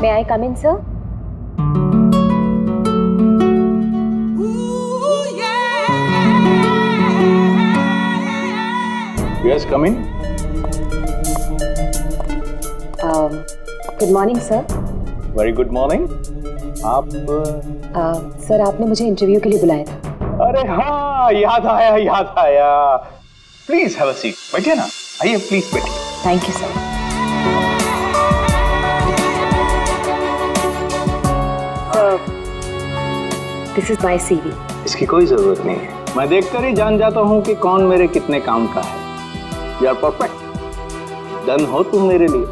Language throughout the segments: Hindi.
May I come in, sir? Yes, come in. Good morning, sir. Very good morning. आप सर आपने मुझे इंटरव्यू के लिए बुलाया था। अरे हाँ, याद आया। Please have a seat. बैठिए ना, आइए प्लीज बैठिए। Thank you sir. This is my CV. इसकी कोई जरूरत नहीं है, मैं देखकर ही जान जाता हूँ कि कौन मेरे कितने काम का है। यू आर परफेक्ट, डन हो तुम मेरे लिए।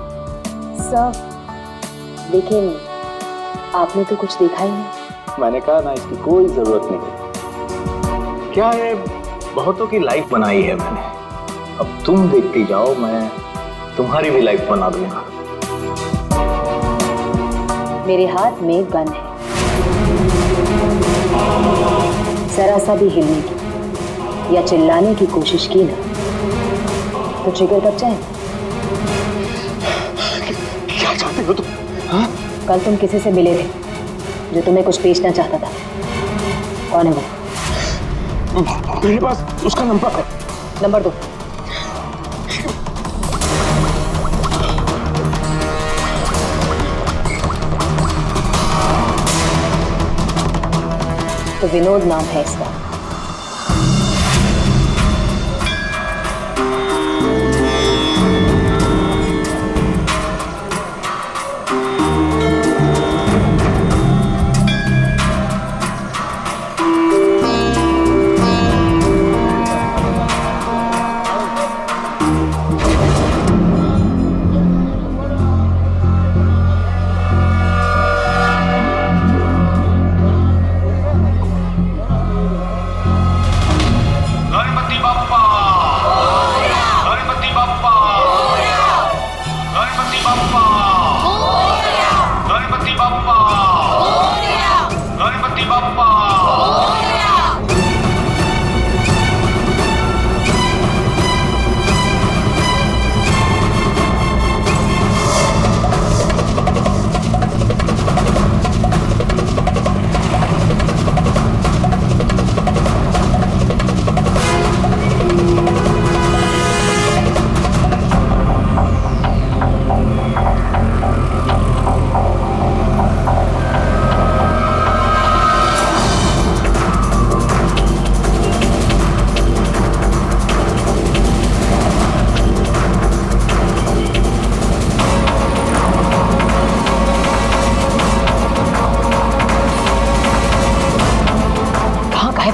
सर लेकिन आपने तो कुछ देखा ही नहीं। मैंने कहा ना, इसकी कोई जरूरत नहीं। क्या है, बहुतों की लाइफ बनाई है मैंने, अब तुम देखती जाओ, मैं तुम्हारी भी लाइफ बना दूंगा। मेरे हाथ में गन है, जरा सा भी हिलने की या चिल्लाने की कोशिश की ना तो ट्रिगर कब जाए। क्या चाहते हो तुम? हाँ? कल तुम किसी से मिले थे जो तुम्हें कुछ बेचना चाहता था, कौन है वो? मेरे पास उसका नंबर है। नंबर दो। तो विनोद नाम है इसका।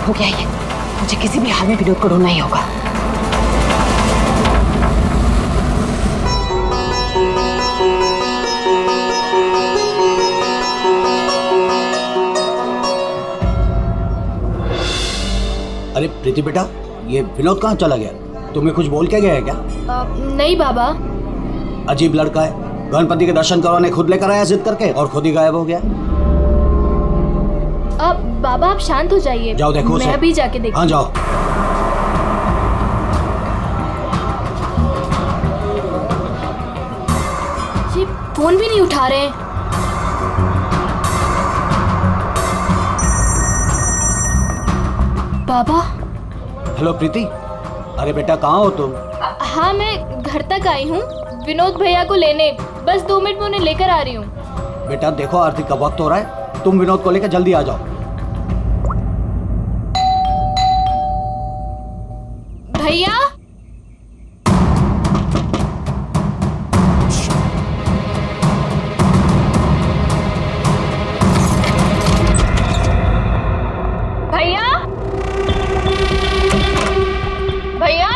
हो गया ये, मुझे किसी भी हाल में विनोद को ढूंढना ही होगा। अरे प्रीति बेटा, ये विनोद कहाँ चला गया? तुम्हें कुछ बोल के गया है क्या? नहीं बाबा। अजीब लड़का है, गणपति के दर्शन करवाने खुद लेकर आया जिद करके और खुद ही गायब हो गया। बाबा आप शांत हो जाइए। जाओ देखो मैं अभी जाके देखती। हाँ जाओ। जी फोन भी नहीं उठा रहे। बाबा। हेलो प्रीति, अरे बेटा कहाँ हो तुम? हाँ मैं घर तक आई हूँ, विनोद भैया को लेने। बस 2 मिनट में उन्हें लेकर आ रही हूँ। बेटा देखो आरती का वक्त हो रहा है, तुम विनोद को लेकर जल्दी आ जाओ। भैया। भैया। भैया।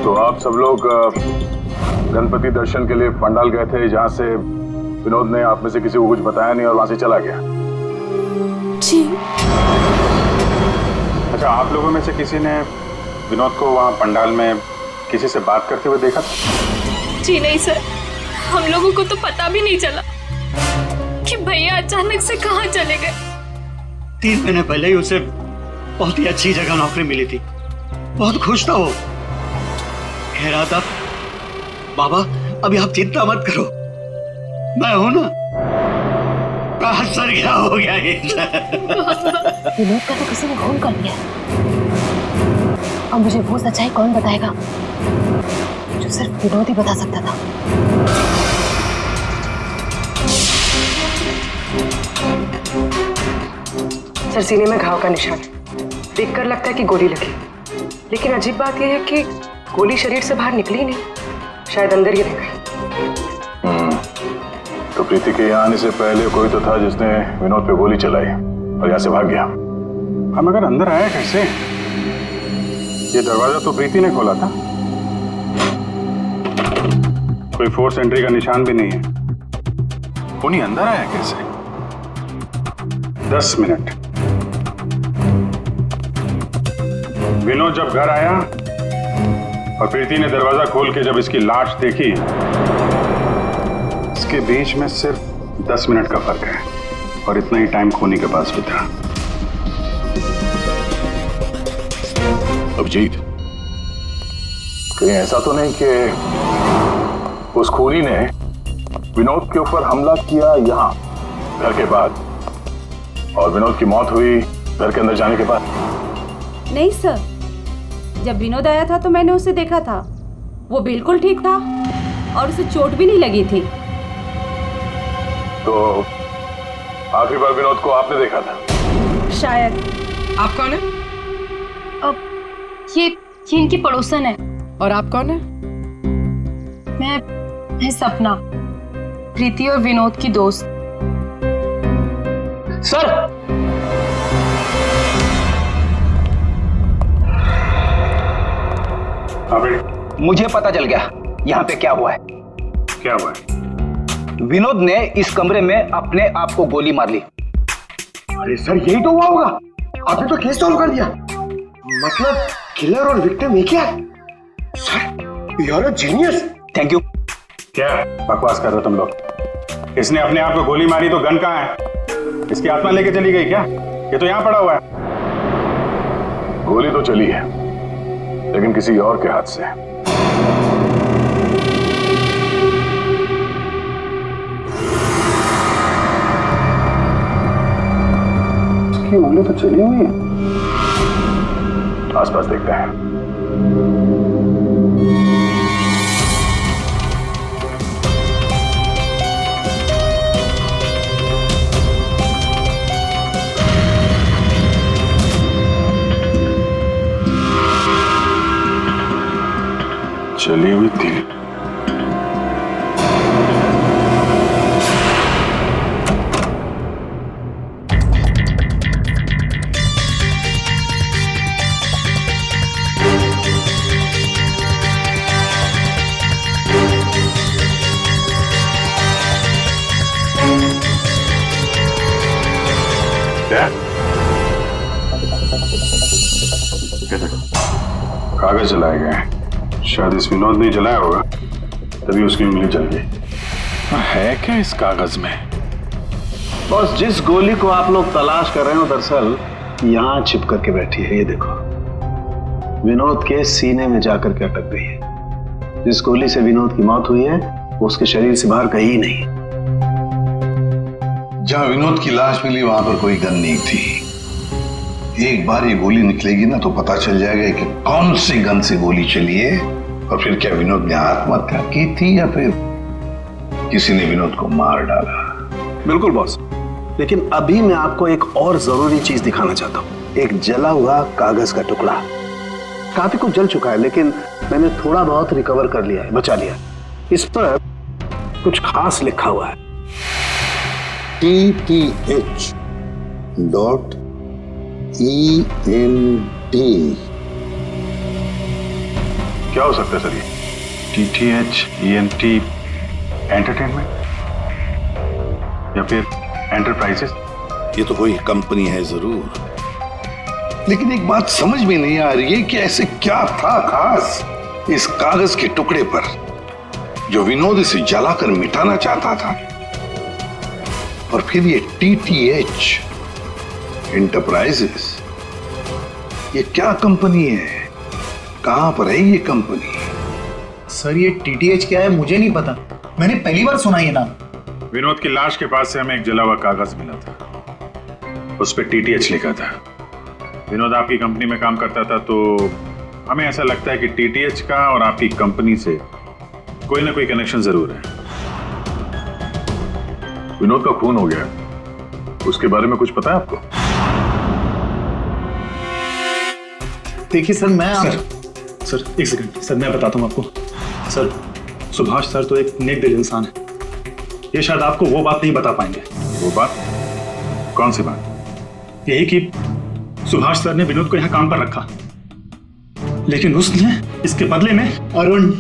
तो आप सब लोग गणपति दर्शन के लिए पंडाल गए थे, जहां से विनोद ने आप में से किसी को कुछ बताया नहीं और वहां से चला गया। जी। अच्छा, आप लोगों में से किसी ने विनोद को वहां पंडाल में किसी से बात करते हुए देखा था? जी नहीं सर, हम लोगों को तो पता भी नहीं चला कि भैया अचानक से कहाँ चले गए। 3 महीने पहले ही उसे बहुत ही अच्छी जगह नौकरी मिली थी, बहुत खुश था वो। कह रहा था बाबा अभी आप चिंता मत करो, मैं हूं ना। कहा सर क्या हो गया ये? विनोद का तो किसी ने फोन कर दिया। अब मुझे वो सच्चाई कौन बताएगा जो सिर्फ विनोद ही बता सकता था। सर, सीने में घाव का निशान है। देखकर लगता है कि गोली लगी, लेकिन अजीब बात यह है कि गोली शरीर से बाहर निकली नहीं, शायद अंदर ही रह गई। तो प्रीति के यहाँ आने से पहले कोई तो था जिसने विनोद पे गोली चलाई और यहाँ से भाग गया। हम अगर अंदर आया कैसे? ये दरवाजा तो प्रीति ने खोला था, कोई फोर्स एंट्री का निशान भी नहीं है। उन्हीं अंदर आया कैसे? 10 मिनट। विनोद जब घर आया और प्रीति ने दरवाजा खोल के जब इसकी लाश देखी, इसके बीच में सिर्फ 10 मिनट का फर्क है और इतना ही टाइम खूनी के पास भी था। अभिजीत, कहीं ऐसा तो नहीं कि उस खूनी ने विनोद के ऊपर हमला किया यहाँ घर के बाद और विनोद की मौत हुई घर के अंदर जाने के बाद? नहीं सर, जब विनोद आया था तो मैंने उसे देखा था, वो बिल्कुल ठीक था और उसे चोट भी नहीं लगी थी। तो आखिरी बार विनोद को आपने देखा था? शायद। आप कौन है? अब ये इनकी पड़ोसन है। और आप कौन है? मैं सपना, प्रीति और विनोद की दोस्त। सर मुझे पता चल गया यहाँ पे क्या हुआ है। क्या हुआ है? विनोद ने इस कमरे में अपने आप को गोली मार ली। अरे सर, यही तो हुआ होगा। आपने तो केस सॉल्व कर दिया। मतलब किलर और विक्टिम एक ही है। Sir, you are a genius. Thank you. क्या बकवास कर रहे हो तुम लोग? इसने अपने आप को गोली मारी तो गन कहाँ है? इसकी आत्मा लेके चली गई क्या? ये तो यहाँ पड़ा हुआ है। गोली तो चली है, लेकिन किसी और के हाथ से। इसकी उंगली तो चली हुई है। आसपास देखते हैं। चली हुई थी। कागज जलाए गए। शायद इस विनोद ने जलाया होगा, तभी उसकी उंगली जल गई। है क्या इस कागज में? बस जिस गोली को आप लोग तलाश कर रहे हो दरअसल यहाँ छिप करके बैठी है। ये देखो, विनोद के सीने में जाकर के अटक गई है। जिस गोली से विनोद की मौत हुई है वो उसके शरीर से बाहर कहीं नहीं। जहां विनोद की लाश मिली वहां पर कोई गन नहीं थी। एक बार ये गोली निकलेगी ना तो पता चल जाएगा कि कौन सी गन से गोली चली है और फिर क्या विनोद ने आत्महत्या की थी या फिर किसी ने विनोद को मार डाला। बिल्कुल बॉस, लेकिन अभी मैं आपको एक और जरूरी चीज दिखाना चाहता हूँ। एक जला हुआ कागज का टुकड़ा। काफी कुछ जल चुका है लेकिन मैंने थोड़ा बहुत रिकवर कर लिया है, बचा लिया। इस पर कुछ खास लिखा हुआ है। TTH.END। क्या हो सकता है सर ये? TTH ENT एंटरटेनमेंट या फिर एंटरप्राइजेस? ये तो कोई कंपनी है जरूर, लेकिन एक बात समझ में नहीं आ रही है कि ऐसे क्या था खास इस कागज के टुकड़े पर जो विनोद इसे जलाकर मिटाना चाहता था। और फिर ये TTH एंटरप्राइजेस, ये क्या कंपनी है? कहां पर है ये कंपनी? सर ये TTH क्या है मुझे नहीं पता, मैंने पहली बार सुना ये नाम। विनोद की लाश के पास से हमें एक जला हुआ कागज मिला था, उस पर TTH लिखा था। विनोद आपकी कंपनी में काम करता था, तो हमें ऐसा लगता है कि TTH का और आपकी कंपनी से कोई ना कोई कनेक्शन जरूर है। विनोद का खून हो गया, उसके बारे में कुछ पता है आपको? देखिए सर सर एक सेकंड सर, मैं बताता हूँ आपको। सर सुभाष सर तो एक नेक दिल इंसान है, ये शायद आपको वो बात नहीं बता पाएंगे। वो बात? कौन सी बात? यही कि सुभाष सर ने विनोद को यहाँ काम पर रखा, लेकिन उसने इसके बदले में अरुण।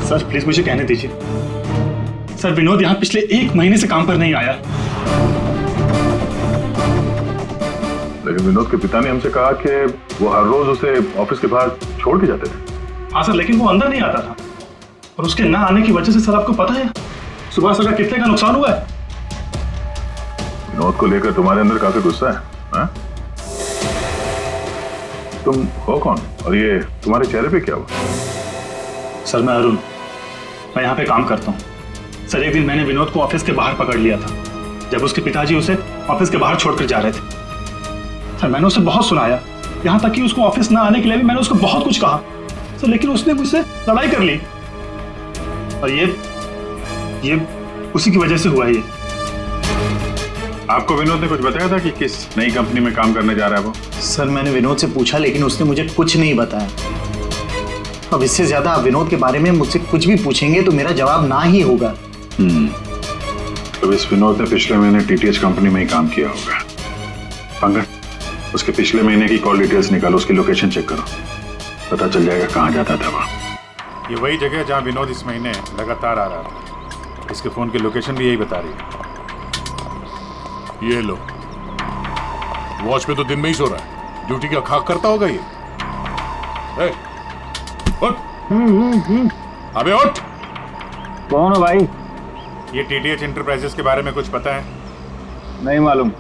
सर प्लीज मुझे कहने दीजिए। सर विनोद यहाँ पिछले 1 महीने से काम पर नहीं आया। लेकिन विनोद के पिता ने हमसे कहा कि वो हर रोज उसे ऑफिस के बाहर छोड़ के जाते थे। हाँ सर, लेकिन वो अंदर नहीं आता था, और उसके ना आने की वजह से सर आपको पता है सुभाष सर का कितने का नुकसान हुआ है। विनोद को लेकर तुम्हारे अंदर काफी गुस्सा है, हाँ? तुम हो कौन और ये तुम्हारे चेहरे पे क्या हुआ? सर मैं अरुण, मैं यहाँ पे काम करता हूँ। सर एक दिन मैंने विनोद को ऑफिस के बाहर पकड़ लिया था, जब उसके पिताजी उसे ऑफिस के बाहर छोड़कर जा रहे थे। सर मैंने उसे बहुत सुनाया, यहाँ तक कि उसको ऑफिस ना आने के लिए भी मैंने उसको बहुत कुछ कहा सर, लेकिन उसने मुझसे लड़ाई कर ली, और ये उसी की वजह से हुआ है ये। आपको विनोद ने कुछ बताया था कि किस नई कंपनी में काम करने जा रहा है वो? सर मैंने विनोद से पूछा, लेकिन उसने मुझे कुछ नहीं बताया। अब इससे ज्यादा आप विनोद के बारे में मुझसे कुछ भी पूछेंगे तो मेरा जवाब ना ही होगा। तो इस विनोद ने पिछले महीने TTH कंपनी में ही काम किया होगा। पंकज, उसके पिछले महीने की कॉल डिटेल्स निकालो, उसकी लोकेशन चेक करो, पता चल जाएगा कहाँ जाता था वह। ये वही जगह जहाँ विनोद इस महीने लगातार आ रहा था। इसके फोन की लोकेशन भी यही बता रही है। ये लो, वॉच पे तो दिन में ही सो रहा है, ड्यूटी का खाक करता होगा ये। उठ। अबे उठ। कौन हो भाई? ये TTH एंटरप्राइजेस के बारे में कुछ पता है? नहीं मालूम।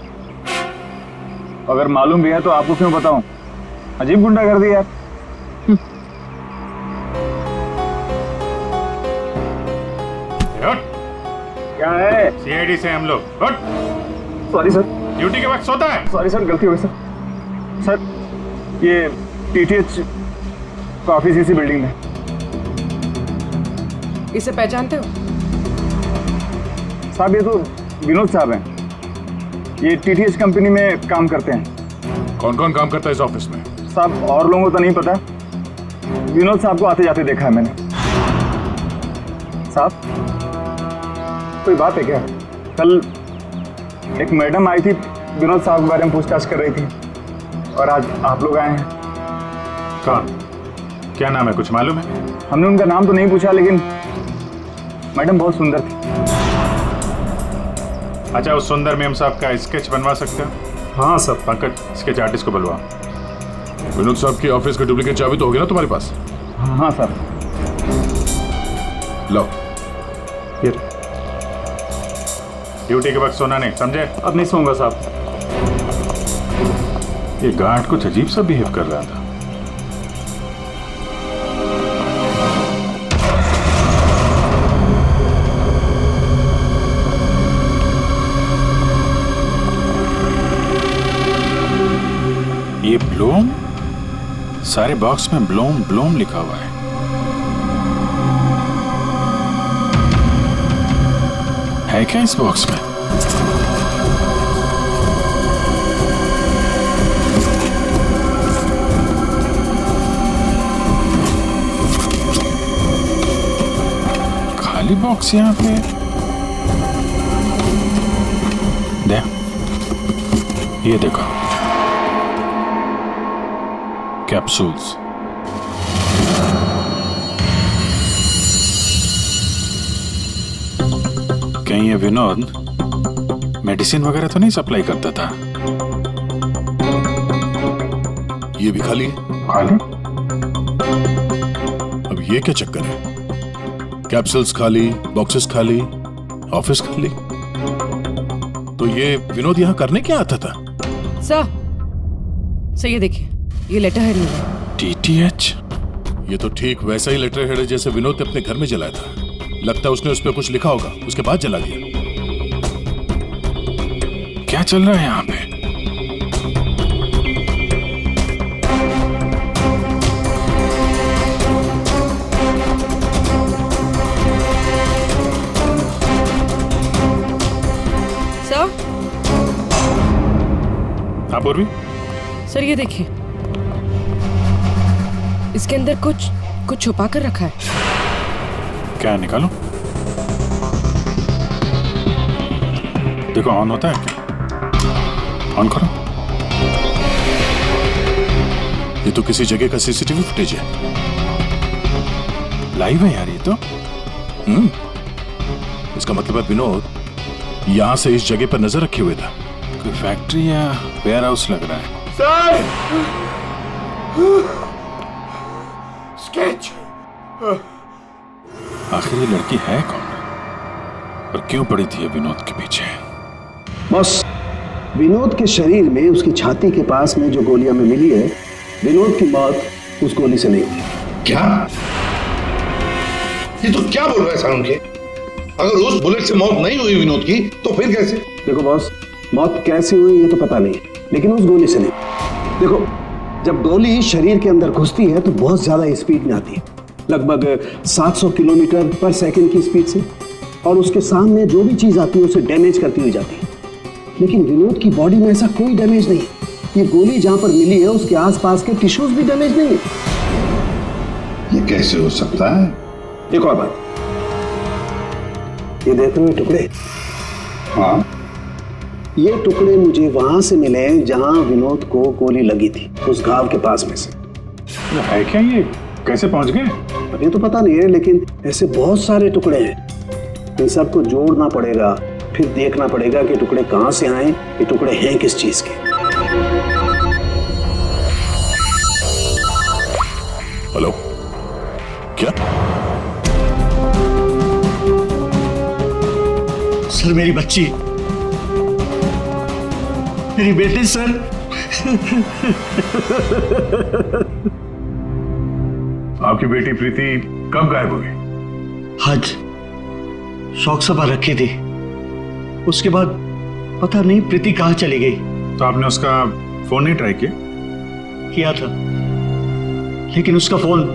अगर मालूम भी है तो आपको क्यों बताऊं? अजीब गुंडा कर दिया यार। क्या है? CID से हम लोग। उठ। Sorry sir. ड्यूटी के वक्त सोता है? सॉरी सर, गलती हो गई सर। सर ये TTH काफी सी बिल्डिंग में। इसे पहचानते हो? साहब ये तो विनोद साहब हैं, ये TTH कंपनी में काम करते हैं। कौन कौन काम करता है इस ऑफिस में? साहब और लोगों को तो नहीं पता, विनोद साहब को आते जाते देखा है मैंने। साहब कोई बात है क्या? कल एक मैडम आई थी, विनोद साहब के बारे में पूछताछ कर रही थी, और आज आप लोग आए हैं। कौन? क्या नाम है, कुछ मालूम है? हमने उनका नाम तो नहीं पूछा, लेकिन मैडम बहुत सुंदर थी। अच्छा, उस सुंदर मैम साहब का स्केच बनवा सकते हो? हाँ सर। पंकज, स्केच आर्टिस्ट को बुलवा। विनोद साहब की ऑफिस की डुप्लीकेट चाबी तो होगी ना तुम्हारे पास? हाँ सर। लो। ड्यूटी के वक्त सोना नहीं, समझे? अब नहीं सोऊंगा साहब। ये गार्ड कुछ अजीब सा बिहेव कर रहा था। ये ब्लूम, सारे बॉक्स में ब्लूम ब्लूम लिखा हुआ है। है क्या इस बॉक्स में? खाली बॉक्स यहाँ पे। दे, ये देखो, कैप्सूल्स। ये विनोद मेडिसिन वगैरह तो नहीं सप्लाई करता था? ये भी खाली है। खाली? अब ये क्या चक्कर है? कैप्सूल्स खाली, बॉक्सेस खाली, ऑफिस खाली। तो ये विनोद यहाँ करने क्या आता था? सर ये देखिए, ये लेटर हेड है। टीटीएच? ये तो ठीक वैसा ही लेटर हेड है जैसे विनोद ने अपने घर में जलाया था। लगता है उसने उस पर कुछ लिखा होगा, उसके बाद जला दिया। क्या चल रहा है यहाँ पे? सर? हाँ पूर्वी? सर ये देखिए, इसके अंदर कुछ छुपा कर रखा है। क्या निकालो? देखो ऑन होता है क्या? ऑन करो। ये तो किसी जगह का सीसीटीवी फुटेज है। लाइव है यार ये तो। इसका मतलब है विनोद यहां से इस जगह पर नजर रखे हुए था। कोई फैक्ट्री या वेयर हाउस लग रहा है। सर! स्केच! आखिर ये लड़की है कौन और क्यों पड़ी थी ये विनोद के पीछे? बस विनोद के शरीर में उसकी छाती के पास में जो गोलियां में मिली है, विनोद की मौत उस गोली से नहीं हुई। क्या? ये तो क्या बोल रहा है सारुण के? अगर उस बुलेट से मौत नहीं हुई विनोद की तो फिर कैसे? देखो बॉस, मौत कैसे हुई ये तो पता नहीं, लेकिन उस गोली से नहीं। देखो, जब गोली शरीर के अंदर घुसती है तो बहुत ज्यादा स्पीड में आती है, लगभग 700 किलोमीटर पर सेकंड की स्पीड से, और उसके सामने जो भी चीज आती है उसे डैमेज करती हुई जाती है। लेकिन विनोद की बॉडी में ऐसा कोई डैमेज नहीं। ये गोली जहां पर मिली है उसके आसपास के टिश्यूज भी डैमेज नहीं है। ये कैसे हो सकता है? एक और बात, ये देख रहे हो टुकड़े? हाँ, ये टुकड़े मुझे वहां से मिले जहां विनोद को गोली लगी थी, उस घाव के पास में से। है क्या ये? कैसे पहुंच गए? अभी तो पता नहीं है, लेकिन ऐसे बहुत सारे टुकड़े हैं। इन सबको जोड़ना पड़ेगा, फिर देखना पड़ेगा कि टुकड़े कहां से आए, ये टुकड़े हैं किस चीज के। हेलो, क्या? सर मेरी बच्ची, मेरी बेटी सर। आपकी बेटी प्रीति कब गायब हुई? आज शौक सभा रखी थी, उसके बाद पता नहीं प्रीति कहाँ चली गई। तो आपने उसका फोन नहीं ट्राई किया था, लेकिन उसका फोन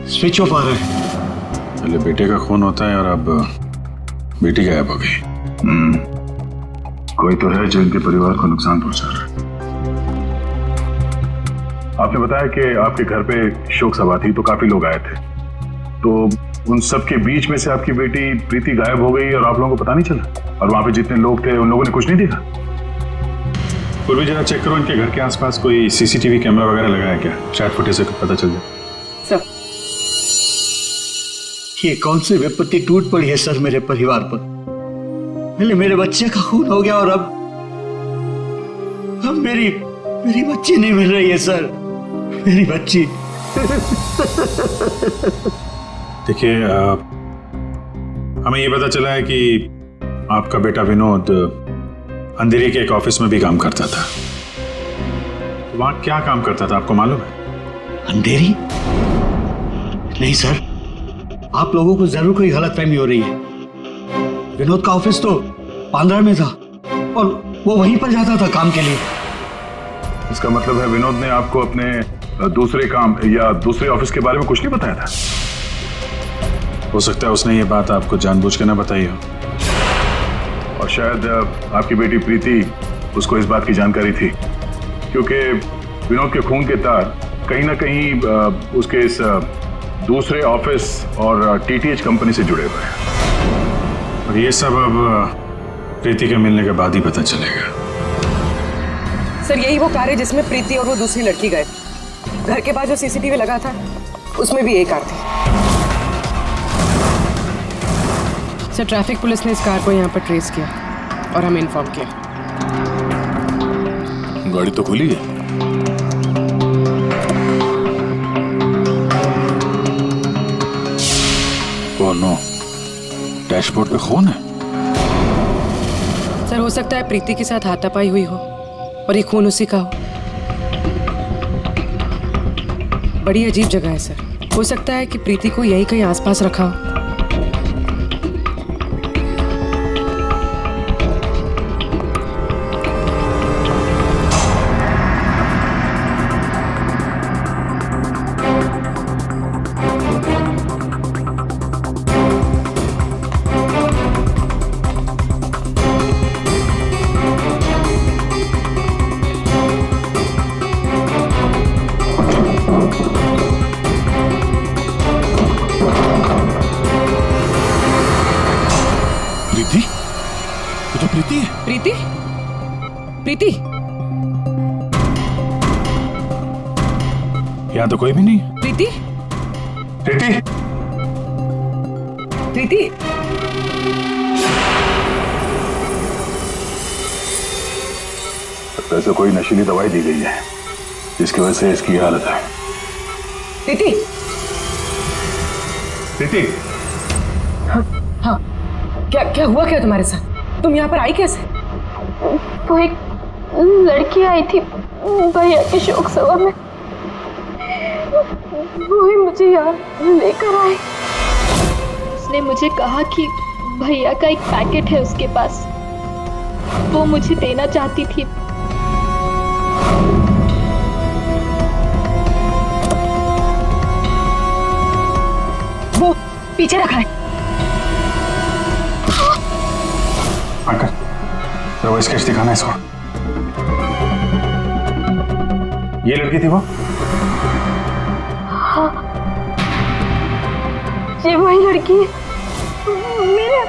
स्विच ऑफ आ रहा है। पहले बेटे का खून होता है और अब बेटी गायब हो गई। कोई तो है जो इनके परिवार को नुकसान पहुंचा रहा है। आपने बताया कि आपके घर पे शोक सभा थी तो काफी लोग आए थे, तो उन सब के बीच में से आपकी बेटी प्रीति गायब हो गई और आप लोगों को पता नहीं चला? और वहां पे जितने लोग थे उन लोगों ने कुछ नहीं देखा? पूर्वी जरा चेक करो इनके घर के आसपास कोई सीसीटीवी कैमरा वगैरह लगा है क्या? शायद फुटेज से पता चल जाए। ये कौन सी विपत्ति टूट पड़ी है सर मेरे परिवार पर। पहले मेरे बच्चे का खून हो गया और अब मेरी बच्ची नहीं मिल रही है सर, मेरी बच्ची। देखिए, हमें ये पता चला है कि आपका बेटा विनोद अंधेरी के एक ऑफिस में भी काम करता था। तो वहां क्या काम करता था आपको मालूम है? अंधेरी? नहीं सर, आप लोगों को जरूर कोई गलतफहमी हो रही है। विनोद का ऑफिस तो बांद्रा में था और वो वहीं पर जाता था काम के लिए। इसका मतलब है विनोद ने आपको अपने दूसरे काम या दूसरे ऑफिस के बारे में कुछ नहीं बताया था? हो सकता है उसने ये बात आपको जानबूझ के ना बताई हो, और शायद आपकी बेटी प्रीति उसको इस बात की जानकारी थी, क्योंकि विनोद के खून के तार कहीं ना कहीं उसके इस दूसरे ऑफिस और टीटीएच कंपनी से जुड़े हुए हैं। और ये सब अब प्रीति के मिलने के बाद ही पता चलेगा। सर यही वो कार है जिसमें प्रीति और वो दूसरी लड़की गए। घर के पास जो सीसीटीवी लगा था उसमें भी यही कार थी। सर ट्रैफिक पुलिस ने इस कार को यहाँ पर ट्रेस किया और हमें इन्फॉर्म किया। गाड़ी तो खुली है। ओह नो, डैशबोर्ड पे खून है। सर हो सकता है प्रीति के साथ हाथापाई हुई हो और ये खून उसी का हो। बड़ी अजीब जगह है सर, हो सकता है कि प्रीति को यही कहीं आसपास रखा हो। प्रीति? ये तो प्रीति है। प्रीति? प्रीति? यहाँ तो कोई भी नहीं। प्रीति? प्रीति? प्रीति? वैसे कोई नशीली दवाई दी गई है जिसकी वजह से इसकी हालत है। प्रीति? प्रीति? हाँ, क्या हुआ क्या तुम्हारे साथ? तुम यहाँ पर आई कैसे? वो एक लड़की आई थी भैया के शोक सभा में, वो ही मुझे यहाँ लेकर आई। उसने मुझे कहा कि भैया का एक पैकेट है उसके पास, वो मुझे देना चाहती थी। वो पीछे रखा है। अंकल, तो वो स्केच दिखाना इसको। ये लड़की थी वो? हाँ, ये वही लड़की है। मेरे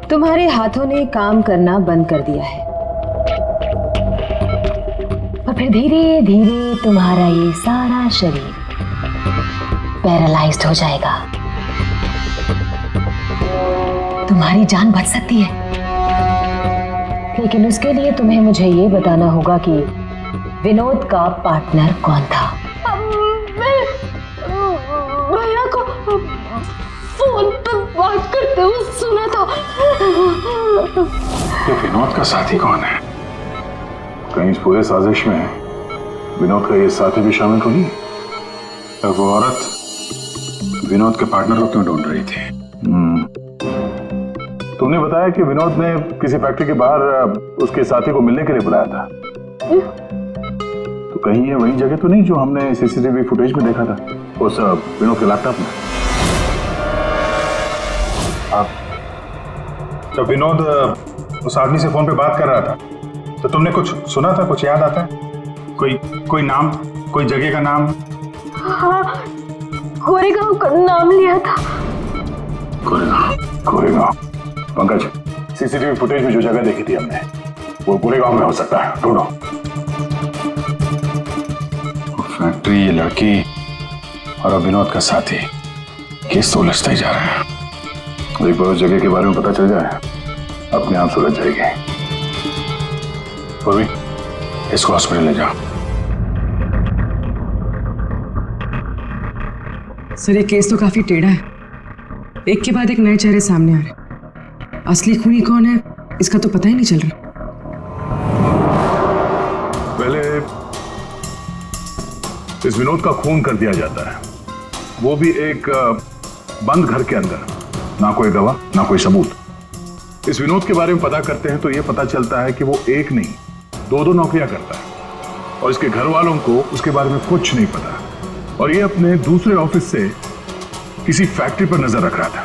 तुम्हारे हाथों ने काम करना बंद कर दिया है और फिर धीरे धीरे तुम्हारा ये सारा शरीर पैरालाइज्ड हो जाएगा। तुम्हारी जान बच सकती है, लेकिन उसके लिए तुम्हें मुझे ये बताना होगा कि विनोद का पार्टनर कौन था। भैया को फोन पर बात करते हुए सुना था। ये विनोद का साथी कौन है? कहीं इस पूरे साजिश में विनोद का ये साथी भी शामिल तो नहीं? वो औरत विनोद के पार्टनर को क्यों ढूंढ रही थी? तुमने बताया कि विनोद ने किसी फैक्ट्री के बाहर उसके साथी को मिलने के लिए बुलाया था। तो कहीं ये वही जगह तो नहीं जो हमने सीसीटीवी फुटेज में देखा था उस विनोद के लैपटॉप में? जब विनोद उस आदमी से फोन पे बात कर रहा था तो तुमने कुछ सुना था? कुछ याद आता है? कोई नाम, कोई जगह का नाम? हाँ, गोरेगांव का नाम लिया था। गोरेगांव। पंकज, सीसीटीवी फुटेज में जो जगह देखी थी हमने वो गोरेगांव में हो सकता है, ढूंढो। फैक्ट्री, ये लड़की और अब विनोद का साथी, केस तो उलझता ही जा रहा है। एक बार उस जगह के बारे में पता चल जाए अपने आप सुलझ जाएगी। पूर्वी, इसको हॉस्पिटल ले जाओ। सर ये केस तो काफी टेढ़ा है, एक के बाद एक नए चेहरे सामने आ रहे हैं। असली खूनी कौन है इसका तो पता ही नहीं चल रहा। पहले इस विनोद का खून कर दिया जाता है, वो भी एक बंद घर के अंदर, ना कोई गवाह ना कोई सबूत। इस विनोद के बारे में पता करते हैं तो यह पता चलता है कि वो एक नहीं दो नौकरियां करता है और इसके घर वालों को उसके बारे में कुछ नहीं पता, और ये अपने दूसरे ऑफिस से किसी फैक्ट्री पर नजर रख रहा था।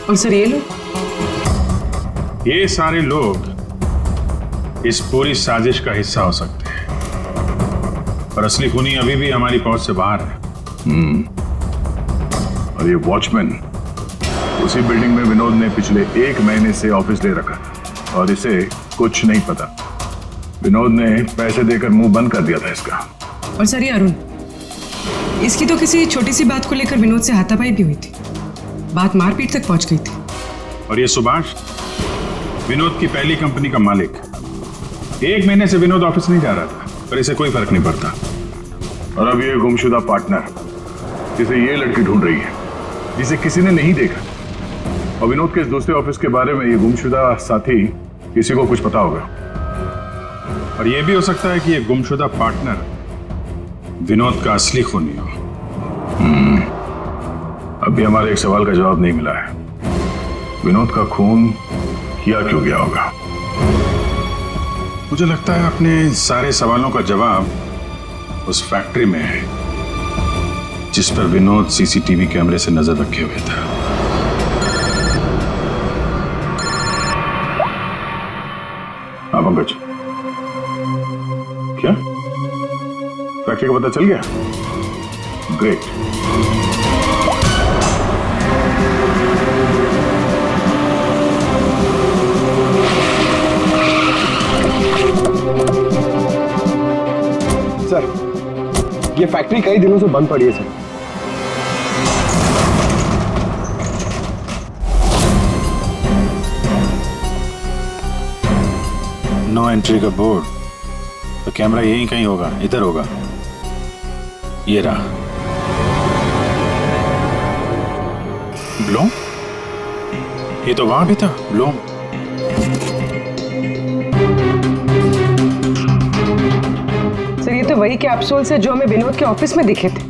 और सर ये लोग, ये सारे लोग इस पूरी साजिश का हिस्सा हो सकते हैं, पर असली खूनी अभी भी हमारी पहुंच से बाहर है। और ये वॉचमैन उसी बिल्डिंग में विनोद ने पिछले 1 महीने से ऑफिस ले रखा था और इसे कुछ नहीं पता। विनोद ने पैसे देकर मुंह बंद कर दिया था इसका। और सर ये अरुण, इसकी तो किसी छोटी सी बात को लेकर विनोद से हाथापाई भी हुई थी। बात मारपीट तक पहुंच गई थी। और ये सुभाष विनोद की पहली कंपनी का मालिक। 1 महीने से विनोद ऑफिस नहीं जा रहा था, पर इसे कोई फर्क नहीं पड़ता। और अब ये गुमशुदा पार्टनर जिसे ये लड़की ढूंढ रही है, जिसे किसी ने नहीं देखा, और विनोद के इस दूसरे ऑफिस के बारे में ये गुमशुदा साथी किसी को कुछ पता होगा। और ये भी हो सकता है कि ये गुमशुदा पार्टनर विनोद का असली खूनी हो। अभी हमारे एक सवाल का जवाब नहीं मिला है, विनोद का खून किया क्यों गया होगा? मुझे लगता है अपने सारे सवालों का जवाब उस फैक्ट्री में है जिस पर विनोद सीसीटीवी कैमरे से नजर रखे हुए था। हाँ पंकज, क्या फैक्ट्री का पता चल गया? ग्रेट। सर, ये फैक्ट्री कई दिनों से बंद पड़ी है सर। नो एंट्री का बोर्ड, तो कैमरा यहीं कहीं होगा, इधर होगा। ये रहा। ब्लोम? ये तो वहां भी था, ब्लोम। सर, ये तो वही कैप्सूल्स है जो हमें विनोद के ऑफिस में दिखे थे।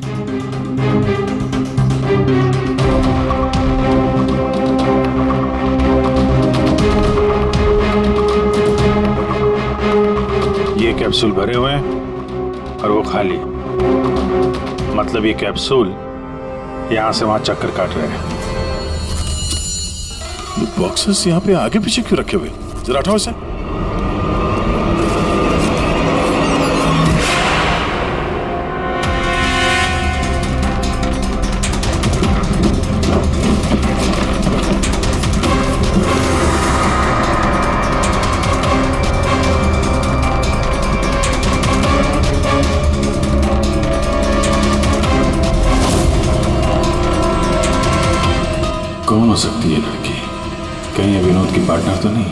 ये कैप्सूल भरे हुए हैं और वो खाली। मतलब ये कैप्सूल यहां से वहां चक्कर काट रहे हैं। बॉक्सेस यहाँ पे आगे पीछे क्यों रखे हुए? जरा हटाओ इसे। कौन हो सकती है लड़की? कहीं ये विनोद की पार्टनर तो नहीं?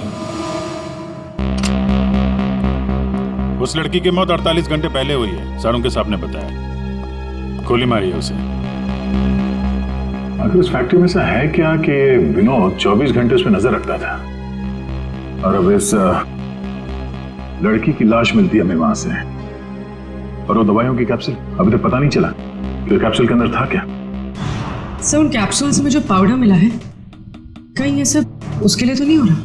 उस लड़की की मौत 48 घंटे पहले हुई है, सारुण के साहब ने बताया। गोली मारी है उसे। आखिर उस फैक्ट्री में ऐसा है क्या कि विनोद 24 घंटे उस पर नजर रखता था? और अब इस लड़की की लाश मिलती है हमें वहां से, और वो दवाइयों की कैप्सूल अभी तक पता नहीं चला कि कैप्सूल के अंदर था क्या। सर, उन कैप्सूल्स में जो पाउडर मिला है, कहीं ये सब उसके लिए तो नहीं हो रहा?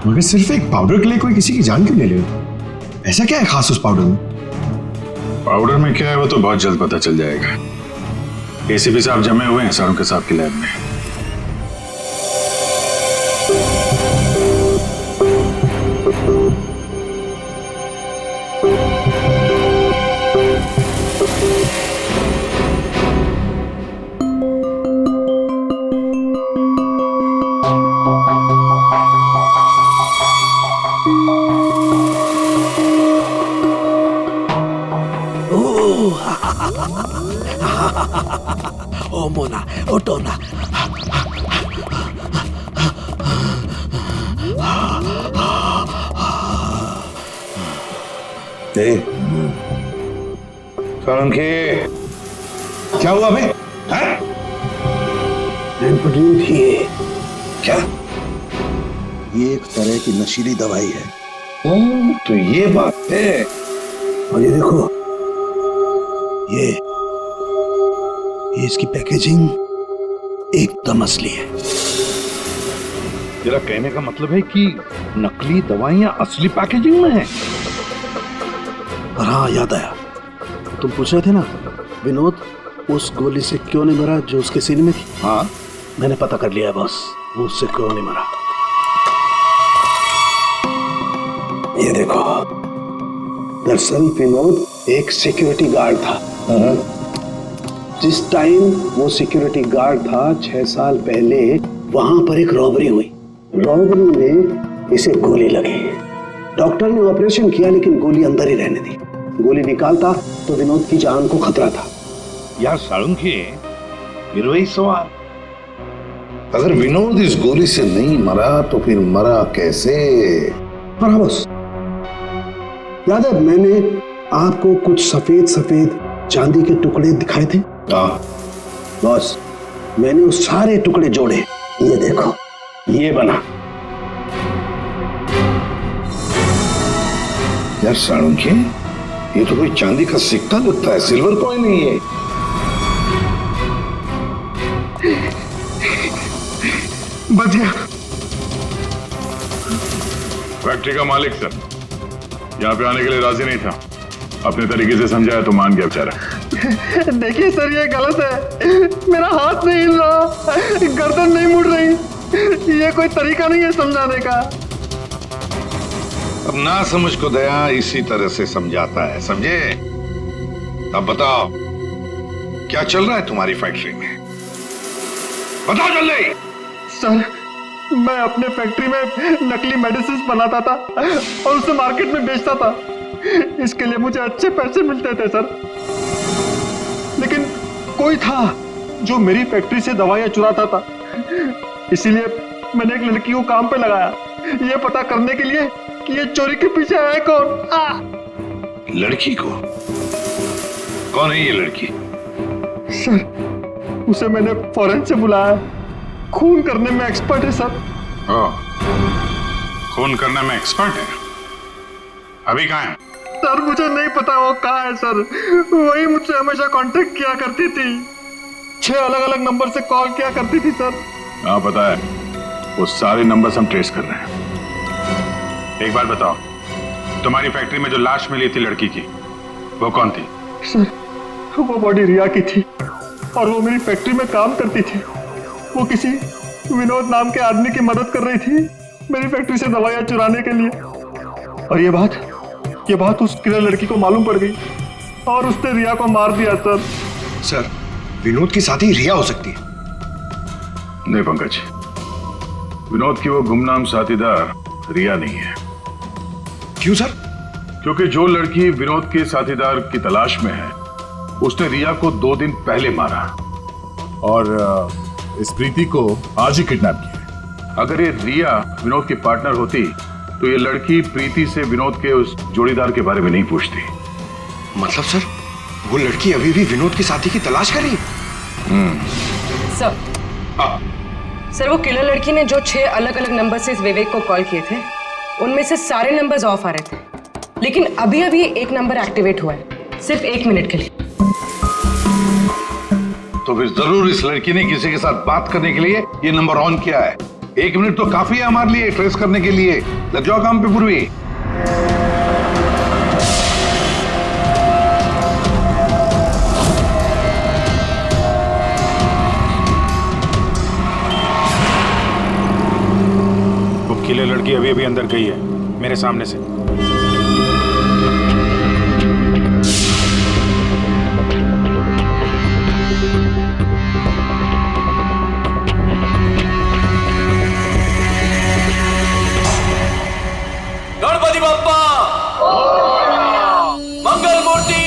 मगर सिर्फ एक पाउडर के लिए कोई किसी की जान क्यों ले ले? ऐसा क्या है खास उस पाउडर में? पाउडर में क्या है वो तो बहुत जल्द पता चल जाएगा। एसीपी साहब जमे हुए हैं सारुण के साहब की लैब में। ओ मोना, ओ टोना। सारुण के क्या हुआ बे? क्या? ये एक तरह की नशीली दवाई है। तो ये बात है। और ये देखो, ये इसकी पैकेजिंग एकदम असली है। तेरा कहने का मतलब है कि नकली दवाइयां असली पैकेजिंग में हैं? और हाँ, याद आया, तुम पूछ रहे थे ना विनोद उस गोली से क्यों नहीं मरा जो उसके सीने में थी। हाँ, मैंने पता कर लिया बॉस, वो उससे क्यों नहीं मरा। ये देखो, दरअसल विनोद एक सिक्योरिटी गार्ड था। जिस टाइम वो सिक्योरिटी गार्ड था 6 साल पहले वहां पर एक रॉबरी हुई। रॉबरी में इसे गोली लगी। डॉक्टर ने ऑपरेशन किया लेकिन गोली अंदर ही रहने दी। गोली निकालता तो विनोद की जान को खतरा था। यार सारुण के फिर वही सवाल, अगर विनोद इस गोली से नहीं मरा तो फिर मरा कैसे? मरा बॉस, याद है मैंने आपको कुछ सफेद सफेद चांदी के टुकड़े दिखाए थे? बॉस, मैंने उस सारे टुकड़े जोड़े, ये देखो, ये बना। यार साणुज्य, ये तो कोई चांदी का सिक्का लगता है, सिल्वर कॉइन नहीं है। बच गया। फैक्ट्री का मालिक सर यहाँ पे आने के लिए राजी नहीं था, अपने तरीके से समझाया तो मान गया बेचारा। देखिए सर, ये गलत है, मेरा हाथ नहीं हिल रहा, गर्दन नहीं मुड़ रही, ये कोई तरीका नहीं है समझाने का। अब ना समझ को दया इसी तरह से समझाता है, समझे? अब बताओ क्या चल रहा है तुम्हारी फैक्ट्री में, बताओ जल्दी। सर, मैं अपने फैक्ट्री में नकली मेडिसिन बनाता था और उसे मार्केट में बेचता था। इसके लिए मुझे अच्छे पैसे मिलते थे सर, लेकिन कोई था जो मेरी फैक्ट्री से दवाइयां चुराता था। इसीलिए मैंने एक लड़की को काम पे लगाया, ये पता करने के लिए कि ये चोरी के पीछे है कौन। लड़की को? कौन है ये लड़की? सर, उसे मैंने फॉरेन से बुलाया, खून करने में एक्सपर्ट है सर। खून करने में एक्सपर्ट है? अभी कहाँ है? सर मुझे नहीं पता वो कहाँ है सर, वही मुझसे हमेशा कांटेक्ट किया करती थी, 6 अलग अलग नंबर से कॉल किया करती थी सर। हाँ पता है, वो सारे नंबर्स हम ट्रेस कर रहे हैं। एक बात बताओ, तुम्हारी फैक्ट्री में जो लाश मिली थी लड़की की, वो कौन थी? सर, वो बॉडी रिया की थी और वो मेरी फैक्ट्री में काम करती थी। वो किसी विनोद नाम के आदमी की मदद कर रही थी मेरी फैक्ट्री से दवाइयां चुराने के लिए, और ये बात उस किलर लड़की को मालूम पड़ गई और उसने रिया को मार दिया सर। सर, विनोद की साथी रिया हो सकती है। नहीं पंकज, विनोद की वो गुमनाम साथीदार रिया नहीं है। क्यों सर? क्योंकि जो लड़की विनोद के साथीदार की तलाश में है, उसने रिया को 2 दिन पहले मारा और इस प्रीति को आज ही किडनैप किया। अगर ये रिया विनोद की पार्टनर होती तो ये लड़की प्रीति से विनोद के उस जोड़ीदार के बारे में नहीं पूछती। मतलब सर, वो लड़की अभी भी विनोद की साथी की तलाश कर रही है? सर, वो किलर लड़की ने जो 6 अलग अलग नंबर से इस विवेक को कॉल किए थे, उनमें से सारे नंबर्स ऑफ आ रहे थे, लेकिन अभी अभी एक नंबर एक्टिवेट हुआ है, सिर्फ 1 मिनट के लिए। तो फिर जरूर इस लड़की ने किसी के साथ बात करने के लिए ये नंबर ऑन किया है। 1 मिनट तो काफी है हमारे लिए ट्रेस करने के लिए। लग जाओ काम पे पूर्वी। वो किले लड़की अभी अभी अंदर गई है मेरे सामने से। गणपति बप्पा मंगल मूर्ति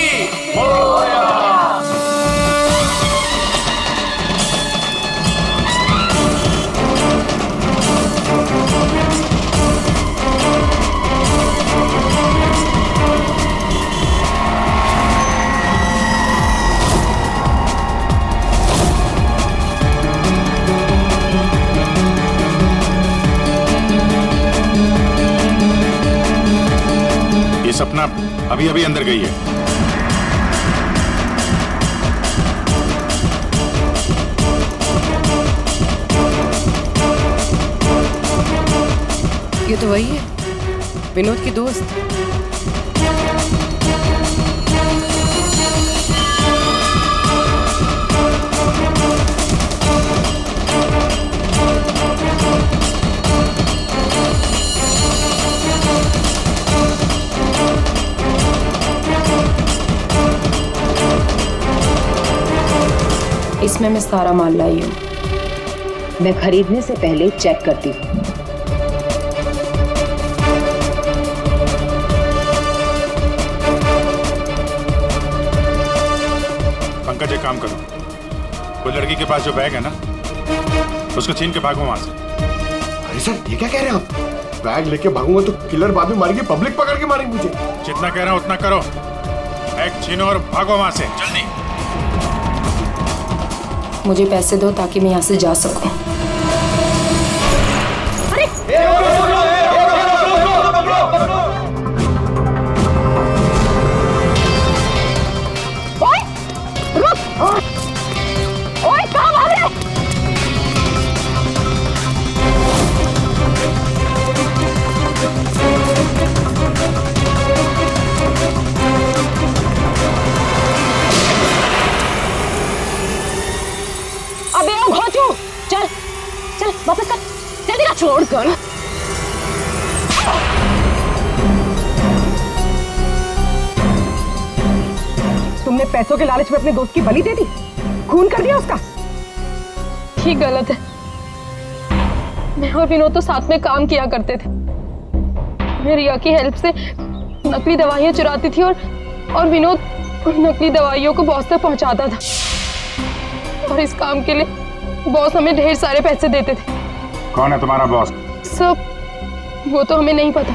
सपना अभी अभी अंदर गई है। ये तो वही है, विनोद की दोस्त। इसमें मैं सारा माल लाई हूँ। मैं खरीदने से पहले चेक करती हूँ। पंकज एक काम करो, कोई लड़की के पास जो बैग है ना, उसको छीन के भागो वहां से। अरे सर ये क्या कह रहे हैं आप? बैग लेके भागूंगा तो किलर बाद में मारेंगे, पब्लिक पकड़ के मारेंगे मुझे। जितना कह रहा हूं उतना करो। बैग छीनो और भागो वहां से जल्दी। मुझे पैसे दो ताकि मैं यहाँ से जा सकूं। अबे ओ घोचू, चल चल वापस कर, जल्दी ना छोड़ कर। तुमने पैसों के लालच में अपने दोस्त की बलि दे दी, खून कर दिया उसका। ठीक गलत है। मैं और विनोद तो साथ में काम किया करते थे। मैं रिया की हेल्प से नकली दवाइयां चुराती थी और विनोद उन नकली दवाइयों को बॉस तक पहुंचाता था। और इस काम के लिए बॉस हमें ढेर सारे पैसे देते थे। कौन है तुम्हारा बॉस? सब वो तो हमें नहीं पता,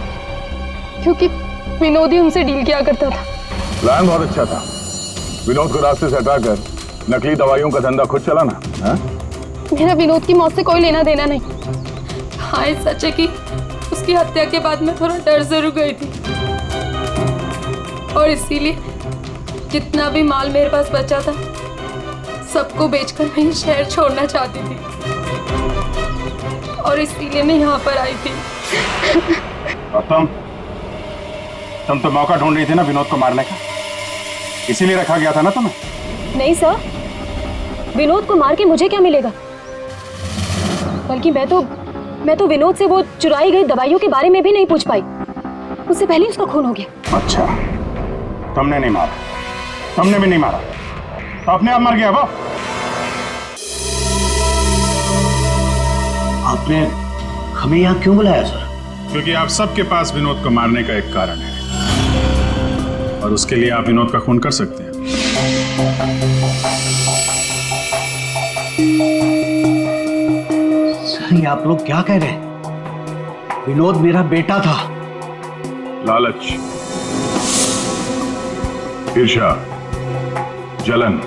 क्योंकि विनोद ही उनसे डील किया करता था। प्लान बहुत अच्छा था। विनोद को रास्ते से हटाकर नकली दवाइयों का धंधा खुद चलाना। मेरा विनोद की मौत से कोई लेना देना नहीं। हाँ सच है कि उसकी हत्या के बाद मैं थोड़ा डर जरूर गई थी, और इसीलिए जितना भी माल मेरे पास बचा था सबको बेचकर मैं ये शहर छोड़ना चाहती थी, और इसीलिए मैं यहाँ पर आई थी। और तुम तो मौका ढूंढ रही थी ना विनोद को मारने का, इसीलिए रखा गया था ना तुम्हें? नहीं सर, विनोद को मार के मुझे क्या मिलेगा? बल्कि मैं तो विनोद से वो चुराई गई दवाइयों के बारे में भी नहीं पूछ पाई। उससे पहले उसका खून हो गया। अच्छा, तुमने नहीं मारा, तुमने भी नहीं मारा, तो अपने आप मर गया वो। आपने हमें यहाँ क्यों बुलाया सर? क्योंकि आप सबके पास विनोद को मारने का एक कारण है, और उसके लिए आप विनोद का खून कर सकते हैं। सर ये आप लोग क्या कह रहे हैं? विनोद मेरा बेटा था। लालच, ईर्ष्या, जलन,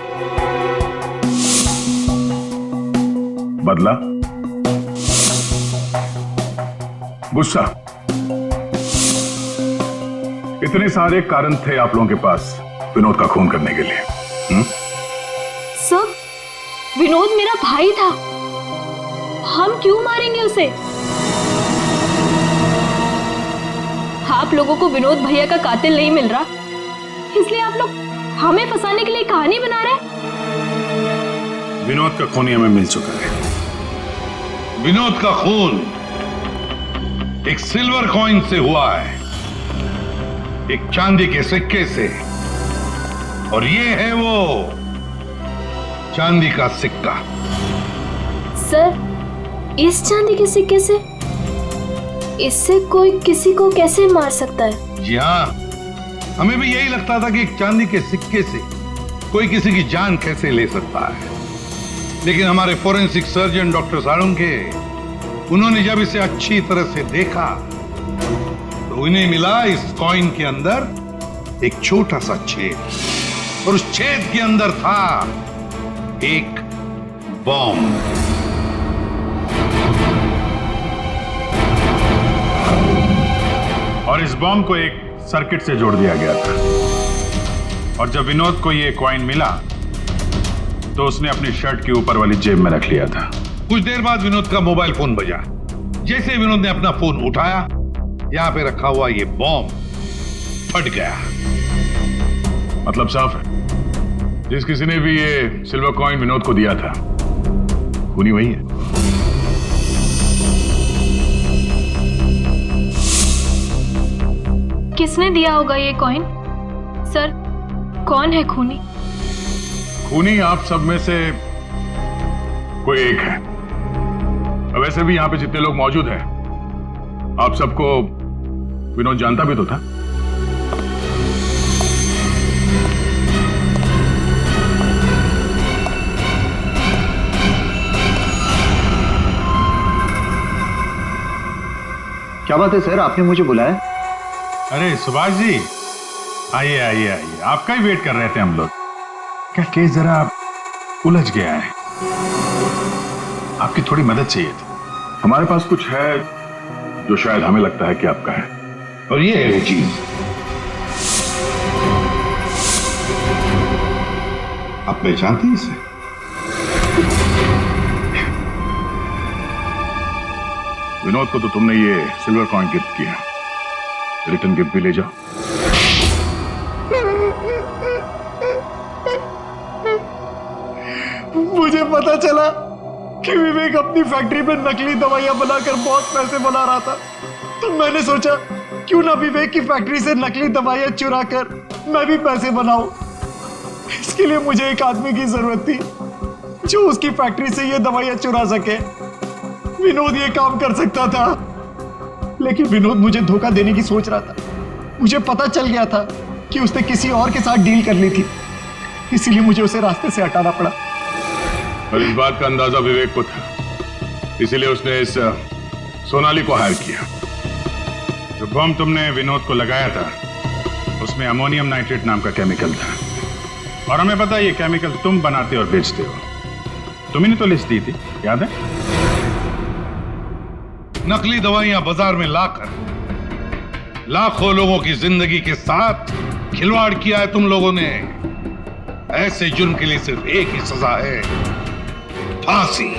बदला, गुस्सा, इतने सारे कारण थे आप लोगों के पास विनोद का खून करने के लिए। सर, विनोद मेरा भाई था, हम क्यों मारेंगे उसे? आप लोगों को विनोद भैया का कातिल नहीं मिल रहा, इसलिए आप लोग हमें फंसाने के लिए कहानी बना रहे हैं। विनोद का खून हमें मिल चुका है। विनोद का खून एक सिल्वर कॉइन से हुआ है, एक चांदी के सिक्के से, और ये है वो चांदी का सिक्का। सर, इस चांदी के सिक्के से? इससे कोई किसी को कैसे मार सकता है? जी हाँ, हमें भी यही लगता था कि एक चांदी के सिक्के से कोई किसी की जान कैसे ले सकता है, लेकिन हमारे फोरेंसिक सर्जन डॉक्टर साळुंखे, उन्होंने जब इसे अच्छी तरह से देखा तो उन्हें मिला इस कॉइन के अंदर एक छोटा सा छेद, और उस छेद के अंदर था एक बॉम्ब। और इस बॉम्ब को एक सर्किट से जोड़ दिया गया था, और जब विनोद को ये कॉइन मिला तो उसने अपनी शर्ट के ऊपर वाली जेब में रख लिया था। कुछ देर बाद विनोद का मोबाइल फोन बजा। जैसे विनोद ने अपना फोन उठाया, यहां पे रखा हुआ ये बॉम्ब फट गया। मतलब साफ है, जिस किसी ने भी ये सिल्वर कॉइन विनोद को दिया था, खूनी वही है। किसने दिया होगा ये कॉइन? सर, कौन है खूनी? खूनी आप सब में से कोई एक है। वैसे भी यहां पे जितने लोग मौजूद हैं, आप सबको विनोद जानता भी तो था। क्या बात है सर, आपने मुझे बुलाया? अरे सुभाष जी, आइए आइए आइए, आपका ही वेट कर रहे थे हम लोग। क्या केस जरा उलझ गया है, आपकी थोड़ी मदद चाहिए थी। हमारे पास कुछ है जो शायद हमें लगता है कि आपका है, और ये है वो चीज। आप पहचानते हैं इसे? विनोद को तो तुमने ये सिल्वर कॉइन गिफ्ट किया, रिटर्न गिफ्ट भी ले जाओ। मुझे पता चला कि विवेक अपनी फैक्ट्री में नकली दवाइयां बनाकर बहुत पैसे बना रहा था, तो मैंने सोचा क्यों ना विवेक की फैक्ट्री से नकली दवाइयां चुरा कर मैं भी पैसे बनाऊं। इसके लिए मुझे एक आदमी की जरूरत थी जो उसकी फैक्ट्री से ये दवाइयां चुरा सके। विनोद ये काम कर सकता था, लेकिन विनोद मुझे धोखा देने की सोच रहा था। मुझे पता चल गया था कि उसने किसी और के साथ डील कर ली थी, इसीलिए मुझे उसे रास्ते से हटाना पड़ा। और इस बात का अंदाजा विवेक को था, इसीलिए उसने इस सोनाली को हायर किया। जो बम तुमने विनोद को लगाया था उसमें अमोनियम नाइट्रेट नाम का केमिकल था, और हमें पता है ये केमिकल तुम बनाते और बेचते हो। तुम्ही ने तो लिस्ट दी थी, याद है? नकली दवाइयां बाजार में लाकर लाखों लोगों की जिंदगी के साथ खिलवाड़ किया है तुम लोगों ने। ऐसे जुर्म के लिए सिर्फ एक ही सजा है, फांसी।